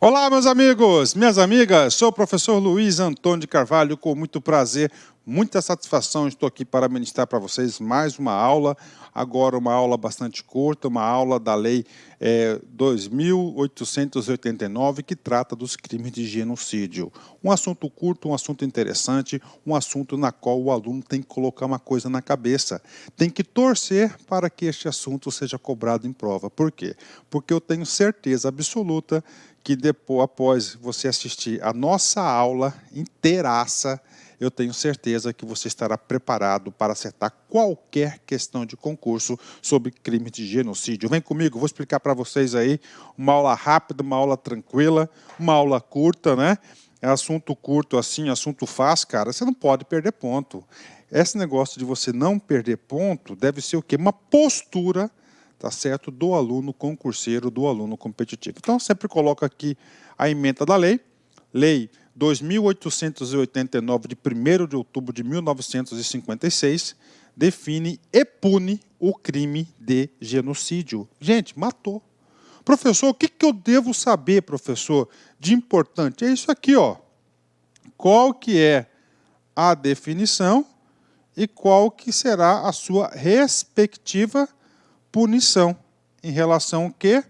Olá, meus amigos, minhas amigas, sou o professor Luiz Antônio de Carvalho, com muito prazer, muita satisfação, estou aqui para ministrar para vocês mais uma aula, agora uma aula bastante curta, uma aula da Lei 2.889, que trata dos crimes de genocídio. Um assunto curto, um assunto interessante, um assunto na qual o aluno tem que colocar uma coisa na cabeça, tem que torcer para que este assunto seja cobrado em prova. Por quê? Porque eu tenho certeza absoluta que depois, após você assistir a nossa aula inteiraça, eu tenho certeza que você estará preparado para acertar qualquer questão de concurso sobre crime de genocídio. Vem comigo, vou explicar para vocês aí uma aula rápida, uma aula tranquila, uma aula curta, né? É assunto curto assim, assunto fácil, cara, você não pode perder ponto. Esse negócio de você não perder ponto deve ser o quê? Uma postura, tá certo, do aluno concurseiro, do aluno competitivo. Então, sempre coloca aqui a ementa da lei, Lei 2.889, de 1º de outubro de 1956, define e pune o crime de genocídio. Gente, matou. Professor, o que eu devo saber, professor, de importante? É isso aqui, ó. Qual que é a definição e qual que será a sua respectiva punição em relação ao quê?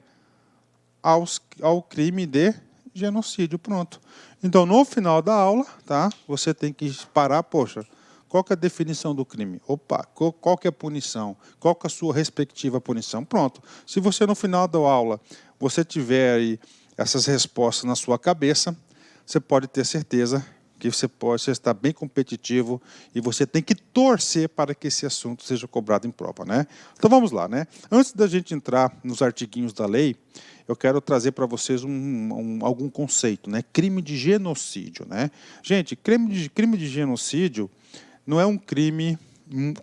Ao crime de genocídio. Pronto. Então, no final da aula, tá? Você tem que parar, poxa, qual que é a definição do crime? Opa, qual que é a punição? Qual que é a sua respectiva punição? Pronto. Se você, no final da aula, você tiver aí essas respostas na sua cabeça, você pode ter certeza que você está bem competitivo e você tem que torcer para que esse assunto seja cobrado em prova, né? Então vamos lá, né? Antes da gente entrar nos artiguinhos da lei, eu quero trazer para vocês algum conceito, né? Crime de genocídio, né? Gente, crime de genocídio não é um crime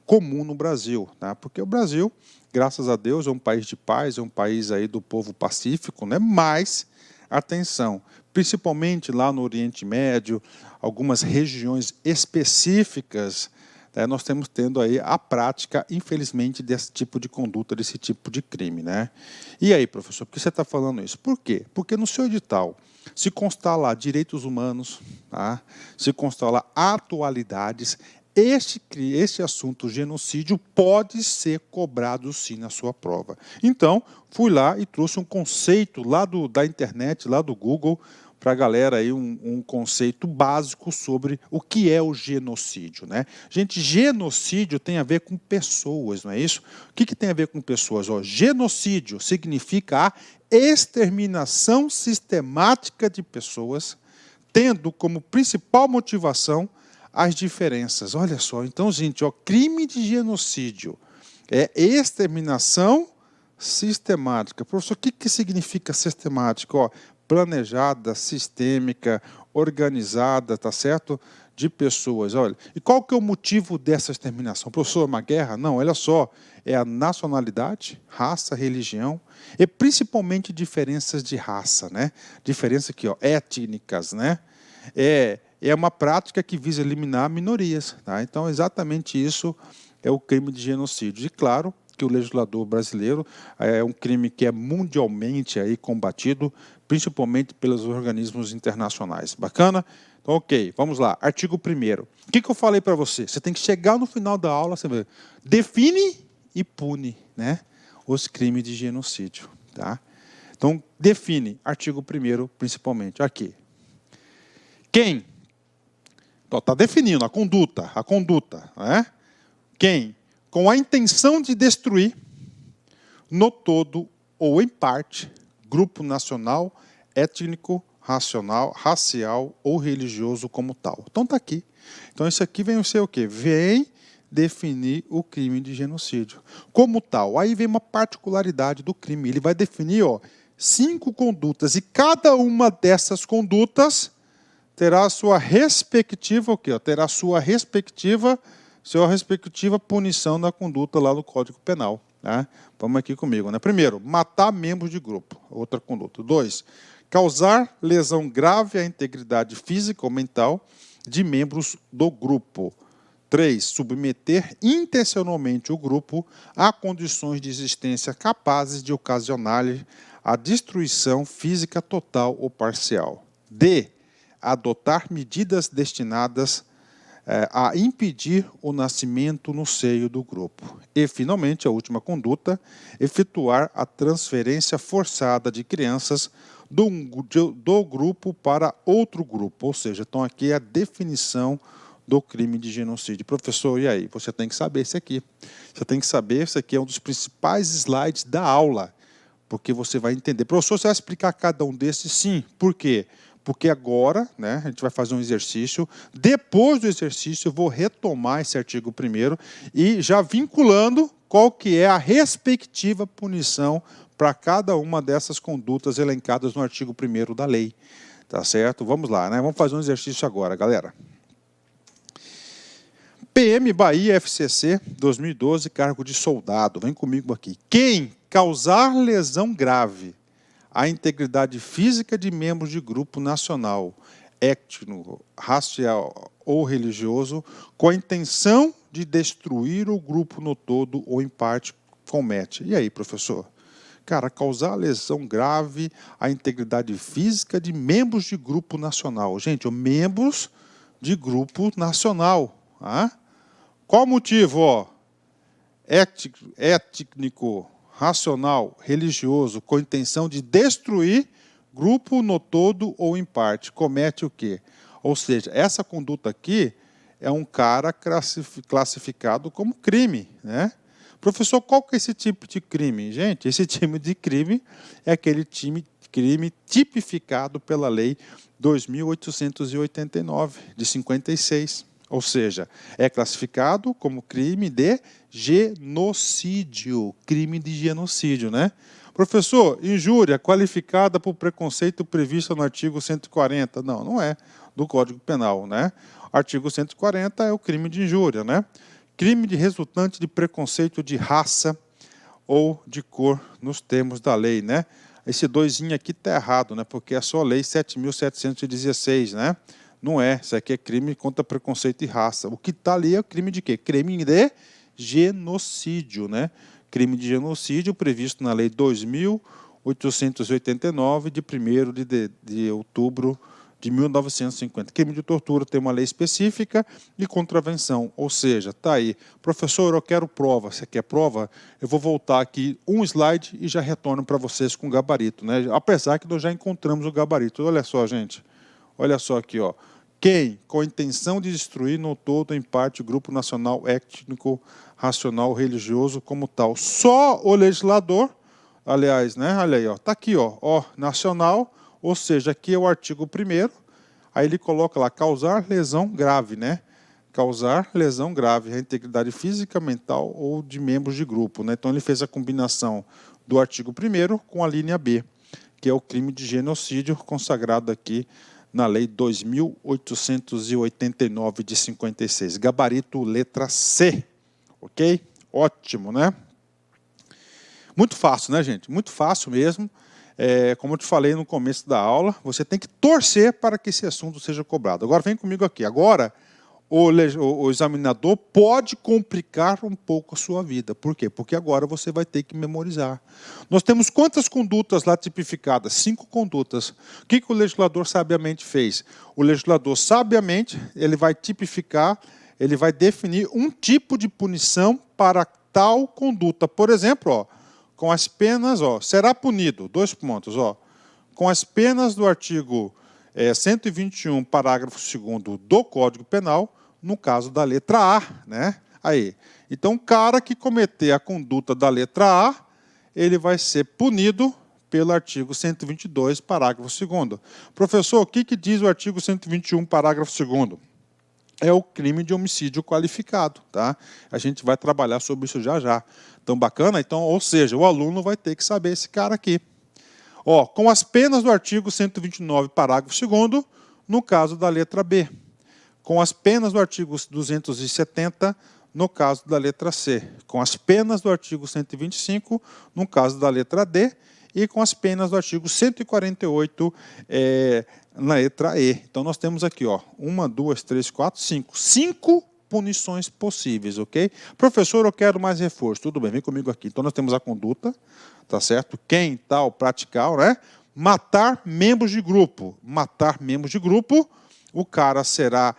comum no Brasil, tá? Porque o Brasil, graças a Deus, é um país de paz, é um país aí do povo pacífico, né? Mas, atenção, principalmente lá no Oriente Médio, algumas regiões específicas, nós temos tendo aí a prática, infelizmente, desse tipo de conduta, desse tipo de crime, né? E aí, professor, por que você está falando isso? Por quê? Porque no seu edital, se constar lá direitos humanos, tá? Se constar lá atualidades, este assunto, genocídio, pode ser cobrado sim na sua prova. Então, fui lá e trouxe um conceito lá da internet, lá do Google, para a galera aí um conceito básico sobre o que é o genocídio, né? Gente, genocídio tem a ver com pessoas, não é isso? O que tem a ver com pessoas? Ó, genocídio significa a exterminação sistemática de pessoas, tendo como principal motivação as diferenças. Olha só, então, gente, ó, crime de genocídio é exterminação sistemática. Professor, o que significa sistemática? Ó, planejada, sistêmica, organizada, tá certo? De pessoas. Olha, e qual que é o motivo dessa exterminação? Professor, uma guerra? Não, olha só, é a nacionalidade, raça, religião, e principalmente diferenças de raça, né? Diferenças aqui, ó, étnicas, né? É uma prática que visa eliminar minorias, tá? Então, exatamente isso é o crime de genocídio. E, claro, que o legislador brasileiro é um crime que é mundialmente aí combatido, principalmente pelos organismos internacionais. Bacana? Então, ok, vamos lá. Artigo 1º. O que eu falei para você? Você tem que chegar no final da aula, você vê, define e pune, né, os crimes de genocídio. Tá? Então, define, artigo 1º, principalmente. Aqui. Quem? Está definindo a conduta. Né? Quem? Com a intenção de destruir, no todo ou em parte, grupo nacional, étnico, racial ou religioso como tal. Então está aqui. Então isso aqui vem ser o quê? Vem definir o crime de genocídio. Como tal, aí vem uma particularidade do crime. Ele vai definir, ó, 5 condutas e cada uma dessas condutas terá a sua respectiva, o quê? Terá a sua respectiva punição da conduta lá no Código Penal. Né? Vamos aqui comigo. Né? Primeiro, matar membros de grupo. Outra conduta. 2, causar lesão grave à integridade física ou mental de membros do grupo. 3, submeter intencionalmente o grupo a condições de existência capazes de ocasionar-lhe a destruição física total ou parcial. D. Adotar medidas destinadas a impedir o nascimento no seio do grupo. E, finalmente, a última conduta, efetuar a transferência forçada de crianças do grupo para outro grupo. Ou seja, então aqui é a definição do crime de genocídio. Professor, e aí? Você tem que saber isso aqui. Você tem que saber, isso aqui é um dos principais slides da aula, porque você vai entender. Professor, você vai explicar cada um desses? Sim. Por quê? Porque agora, né, a gente vai fazer um exercício. Depois do exercício, eu vou retomar esse artigo 1º e já vinculando qual que é a respectiva punição para cada uma dessas condutas elencadas no artigo 1º da lei. Tá certo? Vamos lá, né? Vamos fazer um exercício agora, galera. PM Bahia FCC 2012, cargo de soldado. Vem comigo aqui. Quem causar lesão grave à integridade física de membros de grupo nacional, étnico, racial ou religioso, com a intenção de destruir o grupo no todo ou em parte, comete. E aí, professor? Cara, causar lesão grave à integridade física de membros de grupo nacional. Gente, membros de grupo nacional. Ah? Qual o motivo? Ó? Étnico, racional, religioso, com a intenção de destruir grupo no todo ou em parte. Comete o quê? Ou seja, essa conduta aqui é um cara classificado como crime, né? Professor, qual que é esse tipo de crime? Gente, esse tipo de crime é aquele crime tipificado pela Lei 2.889, de 56. Ou seja, é classificado como crime de genocídio. Crime de genocídio, né? Professor, injúria qualificada por preconceito previsto no artigo 140. Não, não é do Código Penal, né? Artigo 140 é o crime de injúria, né? Crime de resultante de preconceito de raça ou de cor nos termos da lei, né? Esse doisinho aqui está errado, né? Porque é só a Lei 7.716, né? Não é, isso aqui é crime contra preconceito e raça. O que está ali é crime de quê? Crime de genocídio, né? Crime de genocídio previsto na Lei 2.889, de 1º de outubro de 1950. Crime de tortura tem uma lei específica e contravenção, ou seja, está aí. Professor, eu quero prova. Você quer prova? Eu vou voltar aqui um slide e já retorno para vocês com o gabarito, né? Apesar que nós já encontramos o gabarito. Olha só, gente. Olha só aqui, ó. Quem, com a intenção de destruir no todo, em parte, o grupo nacional, étnico, racional, religioso, como tal. Só o legislador, aliás, né? Olha aí, ó. Está aqui, ó, nacional, ou seja, aqui é o artigo 1º, aí ele coloca lá, causar lesão grave, né? Causar lesão grave à integridade física, mental ou de membros de grupo, né? Então ele fez a combinação do artigo 1º com a linha B, que é o crime de genocídio consagrado aqui na Lei 2.889 de 56. Gabarito letra C. Ok? Ótimo, né? Muito fácil, né, gente? Muito fácil mesmo. Como eu te falei no começo da aula, você tem que torcer para que esse assunto seja cobrado. Agora, vem comigo aqui. Agora, o examinador pode complicar um pouco a sua vida. Por quê? Porque agora você vai ter que memorizar. Nós temos quantas condutas lá tipificadas? 5 condutas. O que o legislador sabiamente fez? O legislador, sabiamente, ele vai tipificar, ele vai definir um tipo de punição para tal conduta. Por exemplo, ó, com as penas, ó, será punido, 2 pontos, ó, com as penas do artigo 121, parágrafo 2º do Código Penal, no caso da letra A, né? Aí. Então, o cara que cometer a conduta da letra A, ele vai ser punido pelo artigo 122, parágrafo 2º. Professor, o que diz o artigo 121, parágrafo 2º? É o crime de homicídio qualificado, tá? A gente vai trabalhar sobre isso já já. Então, bacana? Então, ou seja, o aluno vai ter que saber esse cara aqui. Ó, com as penas do artigo 129, parágrafo 2º, no caso da letra B. Com as penas do artigo 270, no caso da letra C. Com as penas do artigo 125, no caso da letra D. E com as penas do artigo 148, na letra E. Então, nós temos aqui, ó, 1, 2, 3, 4, 5. 5 punições possíveis, ok? Professor, eu quero mais reforço. Tudo bem, vem comigo aqui. Então, nós temos a conduta, tá certo? Quem tal praticar, né? Matar membros de grupo. Matar membros de grupo, o cara será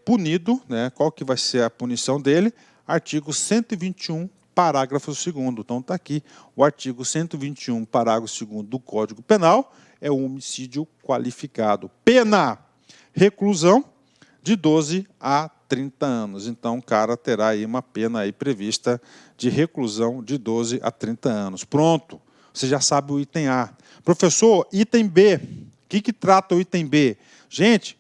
punido, né? Qual que vai ser a punição dele? Artigo 121, parágrafo 2º. Então está aqui o artigo 121, parágrafo 2º do Código Penal, é o homicídio qualificado. Pena, reclusão de 12 a 30 anos. Então o cara terá aí uma pena aí prevista de reclusão de 12 a 30 anos. Pronto, você já sabe o item A. Professor, item B. O que trata o item B? Gente,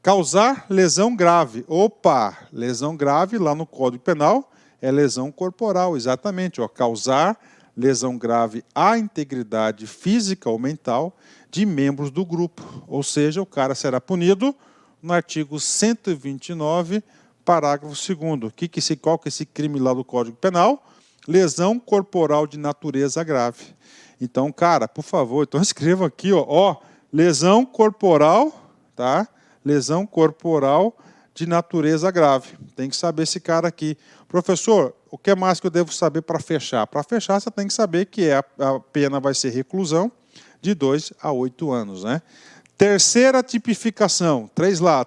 causar lesão grave. Opa, lesão grave lá no Código Penal é lesão corporal, exatamente. Causar lesão grave à integridade física ou mental de membros do grupo. Ou seja, o cara será punido no artigo 129, parágrafo 2º. Qual que é esse crime lá do Código Penal? Lesão corporal de natureza grave. Então, cara, por favor, então escreva aqui, lesão corporal, tá? Lesão corporal de natureza grave. Tem que saber esse cara aqui. Professor, o que mais que eu devo saber para fechar? Para fechar, você tem que saber que a pena vai ser reclusão de 2 a 8 anos, né? Terceira tipificação, traz lá.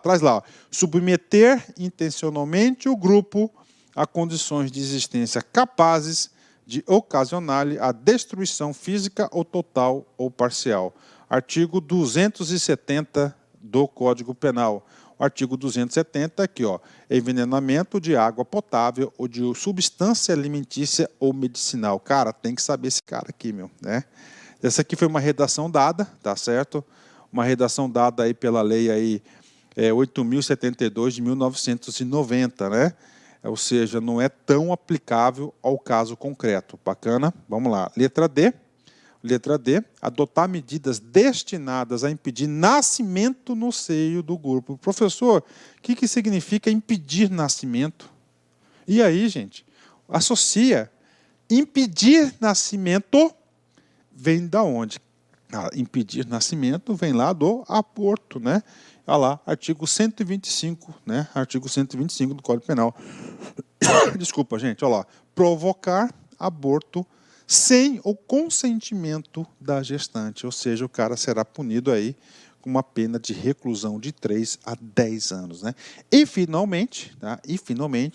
Submeter intencionalmente o grupo a condições de existência capazes de ocasionar-lhe a destruição física ou total ou parcial. Artigo 270 do Código Penal. O artigo 270 aqui, envenenamento de água potável ou de substância alimentícia ou medicinal. Cara, tem que saber esse cara aqui, né? Essa aqui foi uma redação dada, tá certo? Uma redação dada aí pela lei aí 8.072 de 1990, né? Ou seja, não é tão aplicável ao caso concreto. Bacana? Vamos lá. Letra D. Letra D. Adotar medidas destinadas a impedir nascimento no seio do grupo. Professor, o que significa impedir nascimento? E aí, gente? Associa. Impedir nascimento vem da onde? Impedir nascimento vem lá do aborto, né? Olha lá, artigo 125, né? Artigo 125 do Código Penal. Desculpa, gente, olha lá. Provocar aborto sem o consentimento da gestante, ou seja, o cara será punido aí com uma pena de reclusão de 3 a 10 anos, né? E finalmente,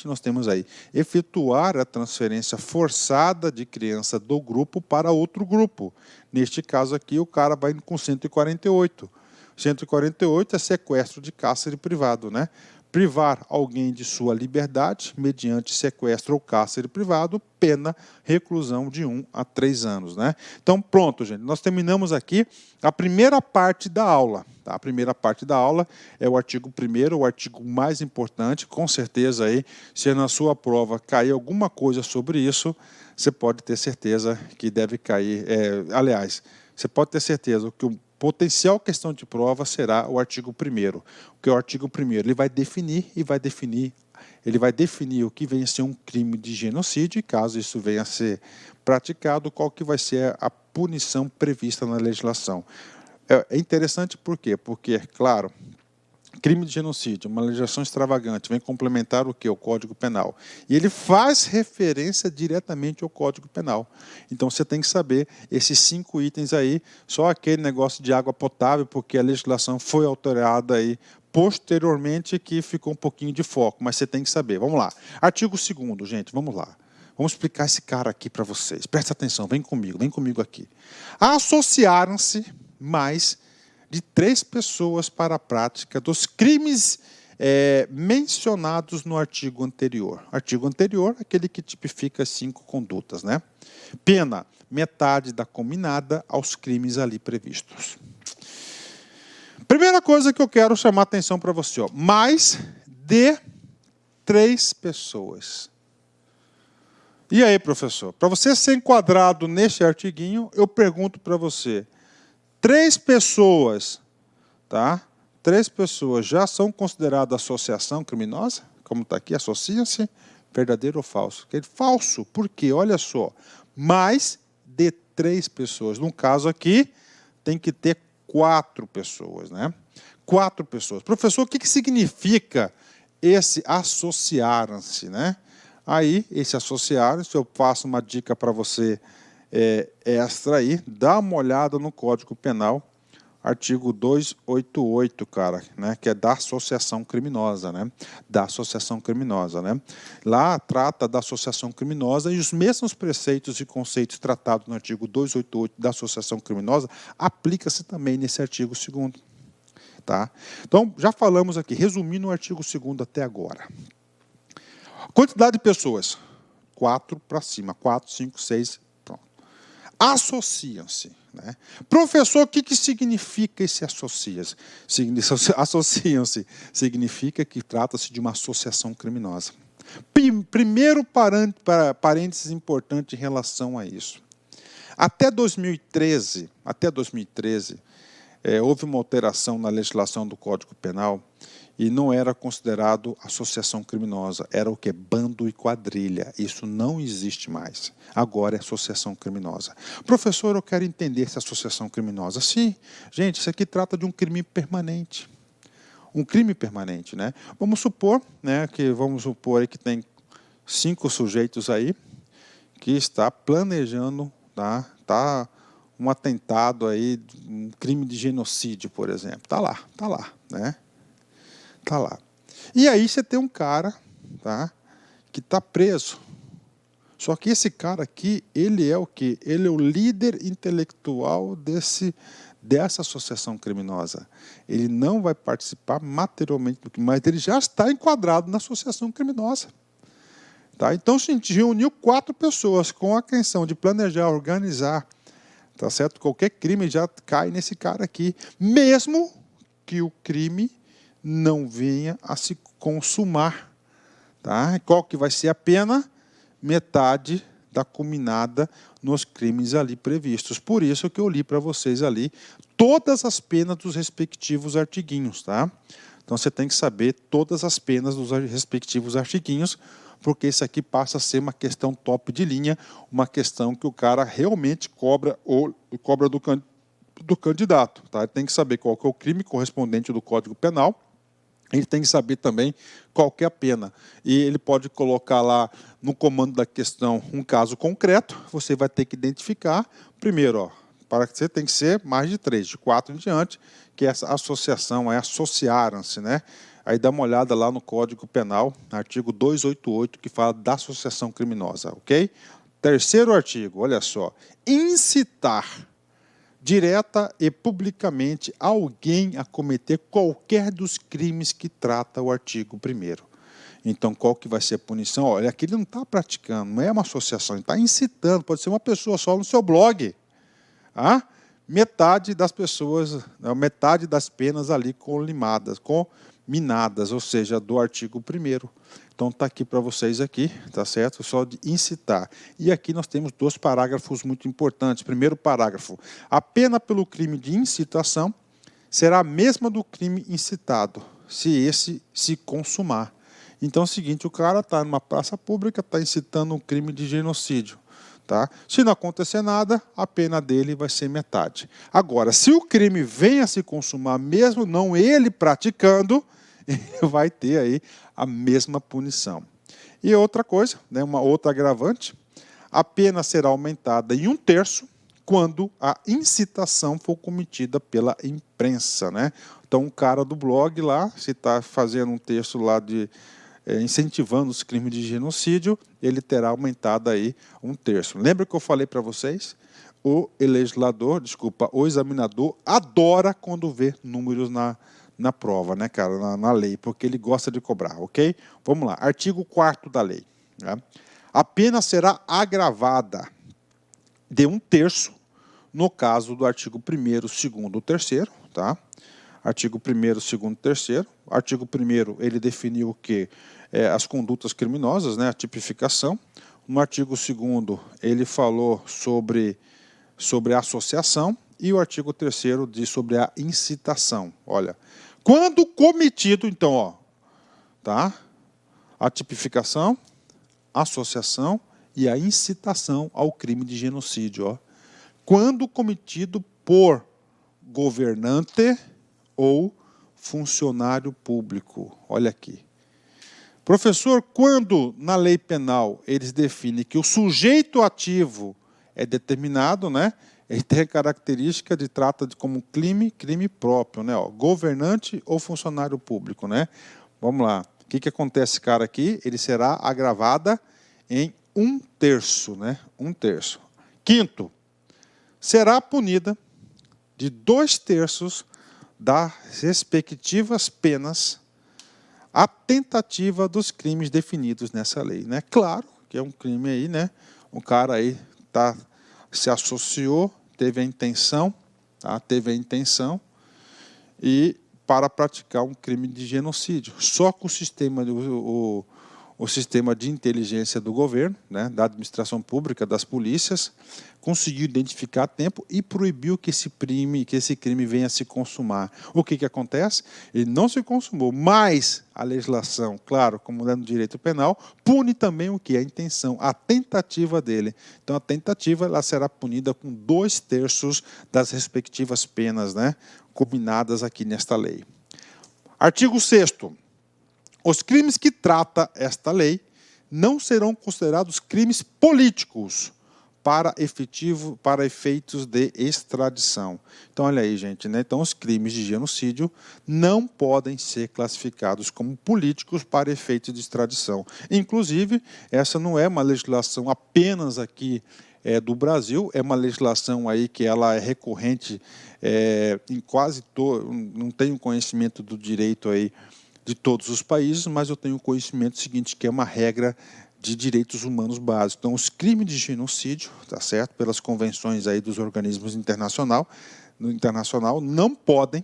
nós temos aí efetuar a transferência forçada de criança do grupo para outro grupo. Neste caso aqui, o cara vai com 148. 148 é sequestro de cárcere privado, né? Privar alguém de sua liberdade mediante sequestro ou cárcere privado, pena reclusão de 1 a 3 anos, né? Então, pronto, gente. Nós terminamos aqui a primeira parte da aula. Tá? A primeira parte da aula é o artigo 1º, o artigo mais importante. Com certeza, aí, se na sua prova cair alguma coisa sobre isso, você pode ter certeza que deve cair. Aliás, você pode ter certeza que o potencial questão de prova será o artigo 1º, porque o artigo 1º ele vai definir o que venha a ser um crime de genocídio e caso isso venha a ser praticado, qual que vai ser a punição prevista na legislação. É interessante por quê? Porque, claro, crime de genocídio, uma legislação extravagante, vem complementar o quê? O Código Penal. E ele faz referência diretamente ao Código Penal. Então, você tem que saber esses 5 itens aí, só aquele negócio de água potável, porque a legislação foi alterada aí posteriormente que ficou um pouquinho de foco, mas você tem que saber. Vamos lá. Artigo 2º, gente, vamos lá. Vamos explicar esse cara aqui para vocês. Presta atenção, vem comigo aqui. Associaram-se mais de 3 pessoas para a prática dos crimes mencionados no artigo anterior. Artigo anterior, aquele que tipifica 5 condutas, né? Pena, metade da combinada aos crimes ali previstos. Primeira coisa que eu quero chamar a atenção para você, mais de 3 pessoas. E aí, professor? Para você ser enquadrado neste artiguinho, eu pergunto para você, 3 pessoas, tá? 3 pessoas já são consideradas associação criminosa? Como está aqui, associam-se, verdadeiro ou falso? Falso, por quê? Olha só, mais de 3 pessoas. No caso aqui, tem que ter 4 pessoas, né? 4 pessoas. Professor, o que significa esse associaram-se, né? Aí, esse associaram-se, eu passo uma dica para você extra aí, dá uma olhada no Código Penal, artigo 288, cara, né, que é da associação criminosa, né? Da associação criminosa, né? Lá trata da associação criminosa e os mesmos preceitos e conceitos tratados no artigo 288 da associação criminosa aplica-se também nesse artigo 2º, tá? Então, já falamos aqui, resumindo o artigo 2º até agora. Quantidade de pessoas, 4 para cima, 4, 5, 6, pronto. Associam-se. Né? Professor, o que significa esse associam-se? Associam-se significa que trata-se de uma associação criminosa. Primeiro parênteses importante em relação a isso. Até 2013, houve uma alteração na legislação do Código Penal e não era considerado associação criminosa, era o que? Bando e quadrilha. Isso não existe mais. Agora é associação criminosa. Professor, eu quero entender essa associação criminosa. Sim, gente, isso aqui trata de um crime permanente. Um crime permanente, né? Vamos supor aí que tem 5 sujeitos aí que está planejando, tá um atentado aí, um crime de genocídio, por exemplo. Tá lá, né? Tá lá. E aí você tem um cara, tá, que está preso. Só que esse cara aqui, ele é o quê? Ele é o líder intelectual dessa associação criminosa. Ele não vai participar materialmente do crime, mas ele já está enquadrado na associação criminosa. Tá? Então, a gente reuniu 4 pessoas com a intenção de planejar, organizar, tá certo? Qualquer crime já cai nesse cara aqui, mesmo que o crime não venha a se consumar. Tá? Qual que vai ser a pena? Metade da combinada nos crimes ali previstos. Por isso que eu li para vocês ali todas as penas dos respectivos artiguinhos. Tá? Então você tem que saber todas as penas dos respectivos artiguinhos, porque isso aqui passa a ser uma questão top de linha, uma questão que o cara realmente cobra do candidato. Tá? Ele tem que saber qual que é o crime correspondente do Código Penal. Ele tem que saber também qual que é a pena. E ele pode colocar lá no comando da questão um caso concreto. Você vai ter que identificar, primeiro, para que você tem que ser mais de 3, de 4 em diante, que essa associação associaram-se, né? Aí dá uma olhada lá no Código Penal, artigo 288, que fala da associação criminosa, ok? Terceiro artigo, olha só. Incitar direta e publicamente alguém a cometer qualquer dos crimes que trata o artigo 1º. Então, qual que vai ser a punição? Olha, aqui ele não está praticando, não é uma associação, ele está incitando, pode ser uma pessoa só no seu blog. Metade das pessoas, metade das penas ali cominadas, ou seja, do artigo 1º. Então, está aqui para vocês aqui, tá certo? Só de incitar. E aqui nós temos 2 parágrafos muito importantes. Primeiro parágrafo. A pena pelo crime de incitação será a mesma do crime incitado, se esse se consumar. Então, é o seguinte, o cara está numa praça pública, está incitando um crime de genocídio. Tá? Se não acontecer nada, a pena dele vai ser metade. Agora, se o crime venha a se consumar, mesmo não ele praticando, ele vai ter aí a mesma punição. E outra coisa, né, uma outra agravante, a pena será aumentada em 1/3 quando a incitação for cometida pela imprensa. Né? Então, o cara do blog lá, se está fazendo um texto lá de incentivando os crimes de genocídio, ele terá aumentado aí 1/3. Lembra que eu falei para vocês? O examinador adora quando vê números na prova, né, cara, na lei, porque ele gosta de cobrar, ok? Vamos lá, artigo 4º da lei. Né? A pena será agravada de 1/3 no caso do artigo 1º, 2º, 3º, tá? Artigo 1º, 2º, 3º. Artigo 1º, ele definiu o quê? As condutas criminosas, né, a tipificação. No artigo 2º, ele falou sobre a associação. E o artigo 3º diz sobre a incitação. Olha, quando cometido, então, tá? A tipificação, a associação e a incitação ao crime de genocídio. Quando cometido por governante ou funcionário público. Olha aqui. Professor, quando na lei penal eles definem que o sujeito ativo é determinado, né? Ele tem a característica de trata de como crime próprio, né? Ó, governante ou funcionário público, né? Vamos lá. O que acontece, cara, aqui? Ele será agravada em 1/3, né? 1/3. Quinto, será punida de 2/3 das respectivas penas a tentativa dos crimes definidos nessa lei, né? Claro que é um crime aí, né? Um cara aí se associou, teve a intenção, tá? Teve a intenção e para praticar um crime de genocídio. Só que o sistema de inteligência do governo, né, da administração pública, das polícias, conseguiu identificar a tempo e proibiu que esse crime venha a se consumar. O que acontece? Ele não se consumou, mas a legislação, claro, como é no direito penal, pune também o que? A intenção, a tentativa dele. Então, a tentativa ela será punida com 2/3 das respectivas penas, né, combinadas aqui nesta lei. Artigo 6º. Os crimes que trata esta lei não serão considerados crimes políticos para efeitos de extradição. Então, olha aí, gente, né? Então, os crimes de genocídio não podem ser classificados como políticos para efeitos de extradição. Inclusive, essa não é uma legislação apenas aqui do Brasil, é uma legislação aí que ela é recorrente em quase todo, não tenho conhecimento do direito aí de todos os países, mas eu tenho conhecimento seguinte, que é uma regra de direitos humanos básicos. Então, os crimes de genocídio, tá certo? Pelas convenções aí dos organismos no internacional, não podem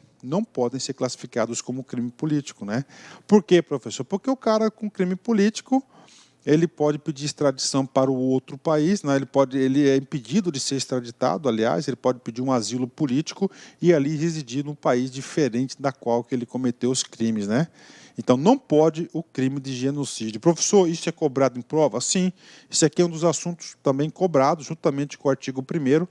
ser classificados como crime político, né? Por quê, professor? Porque o cara com crime político, ele pode pedir extradição para o outro país, né? Ele é impedido de ser extraditado, aliás, ele pode pedir um asilo político e ali residir num país diferente da qual que ele cometeu os crimes, né? Então, não pode o crime de genocídio. Professor, isso é cobrado em prova? Sim, isso aqui é um dos assuntos também cobrados, juntamente com o artigo 1º.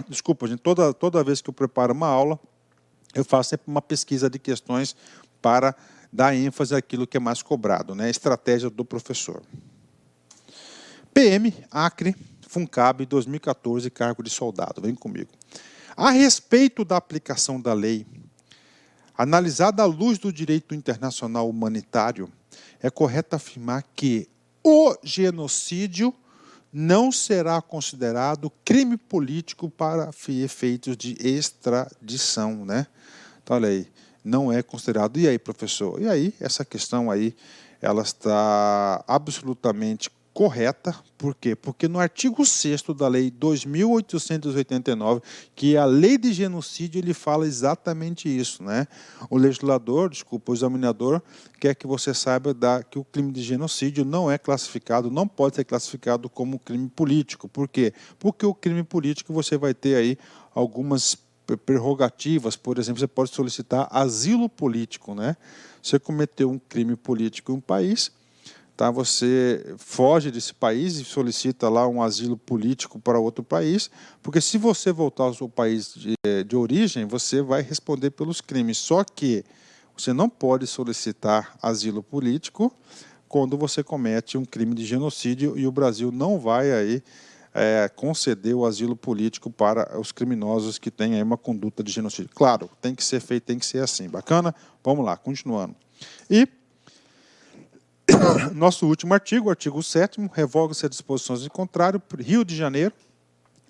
Desculpa, gente, toda vez que eu preparo uma aula, eu faço sempre uma pesquisa de questões para dar ênfase àquilo que é mais cobrado, né? Estratégia do professor. PM, Acre, Funcab, 2014, cargo de soldado. Vem comigo. A respeito da aplicação da lei, analisada à luz do direito internacional humanitário, é correto afirmar que o genocídio não será considerado crime político para efeitos de extradição, né? Então, olha aí, não é considerado. E aí, professor? E aí, essa questão aí, ela está absolutamente correta. Por quê? Porque no artigo 6º da Lei 2.889, que é a Lei de Genocídio, ele fala exatamente isso, né? O legislador, o examinador, quer que você saiba que o crime de genocídio não é classificado, não pode ser classificado como crime político. Por quê? Porque o crime político você vai ter aí algumas prerrogativas, por exemplo, você pode solicitar asilo político, né? Você cometeu um crime político em um país, tá? Você foge desse país e solicita lá um asilo político para outro país, porque se você voltar ao seu país de origem, você vai responder pelos crimes. Só que você não pode solicitar asilo político quando você comete um crime de genocídio e o Brasil não vai aí conceder o asilo político para os criminosos que têm aí uma conduta de genocídio. Claro, tem que ser feito, tem que ser assim. Bacana? Vamos lá, continuando. E nosso último artigo, artigo 7º, revoga-se as disposições de contrário, Rio de Janeiro.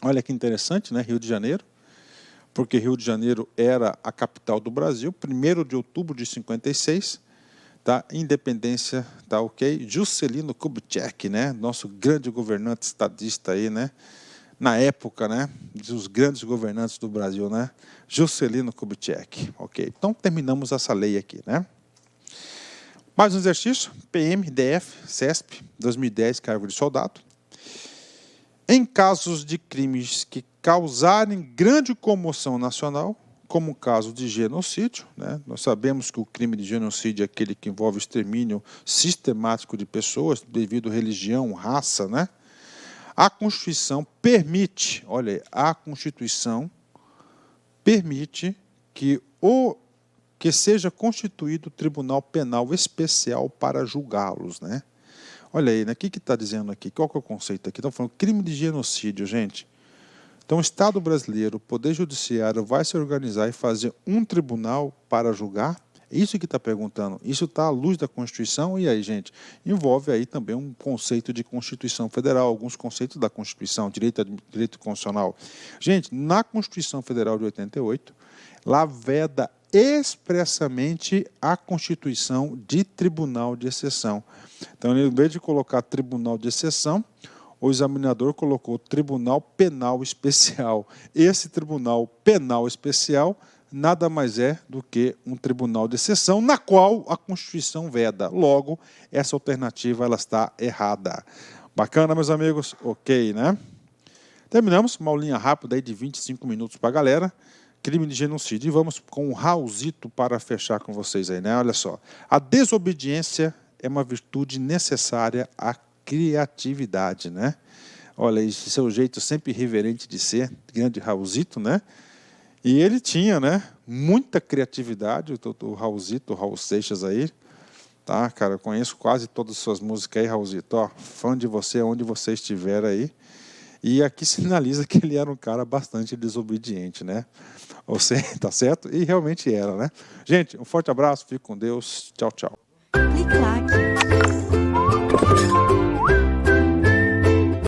Olha que interessante, né? Rio de Janeiro. Porque Rio de Janeiro era a capital do Brasil, 1º de outubro de 56, tá? Independência, tá ok? Juscelino Kubitschek, né? Nosso grande governante estadista aí, né? Na época, né? Dos grandes governantes do Brasil, né? Juscelino Kubitschek, ok? Então, terminamos essa lei aqui, né? Mais um exercício, PM, DF, CESP, 2010, cargo de soldado. Em casos de crimes que causarem grande comoção nacional, como o caso de genocídio, né? Nós sabemos que o crime de genocídio é aquele que envolve extermínio sistemático de pessoas devido à religião, raça, né? A Constituição permite, olha aí, a Constituição permite que seja constituído o Tribunal Penal Especial para julgá-los, né? Olha aí, né? O que está dizendo aqui? Qual que é o conceito aqui? Estão falando crime de genocídio, gente. Então, o Estado brasileiro, o Poder Judiciário, vai se organizar e fazer um tribunal para julgar? É isso que está perguntando. Isso está à luz da Constituição? E aí, gente? Envolve aí também um conceito de Constituição Federal, alguns conceitos da Constituição, direito constitucional. Gente, na Constituição Federal de 88, lá veda expressamente a constituição de tribunal de exceção. Então, em vez de colocar tribunal de exceção, o examinador colocou Tribunal Penal Especial. Esse Tribunal Penal Especial nada mais é do que um tribunal de exceção, na qual a Constituição veda. Logo, essa alternativa ela está errada. Bacana, meus amigos? Ok, né? Terminamos, uma aulinha rápida aí de 25 minutos para a galera. Crime de genocídio. E vamos com o Raulzito para fechar com vocês aí, né? Olha só. A desobediência é uma virtude necessária à criatividade, né? Olha, esse seu jeito sempre irreverente de ser, grande Raulzito, né? E ele tinha, né, muita criatividade, o Raulzito, o Raul Seixas aí, tá, cara? Eu conheço quase todas as suas músicas aí, Raulzito, ó, fã de você onde você estiver aí. E aqui sinaliza que ele era um cara bastante desobediente, né? Você, tá certo? E realmente era, né? Gente, um forte abraço, fique com Deus, tchau, tchau. Clique like.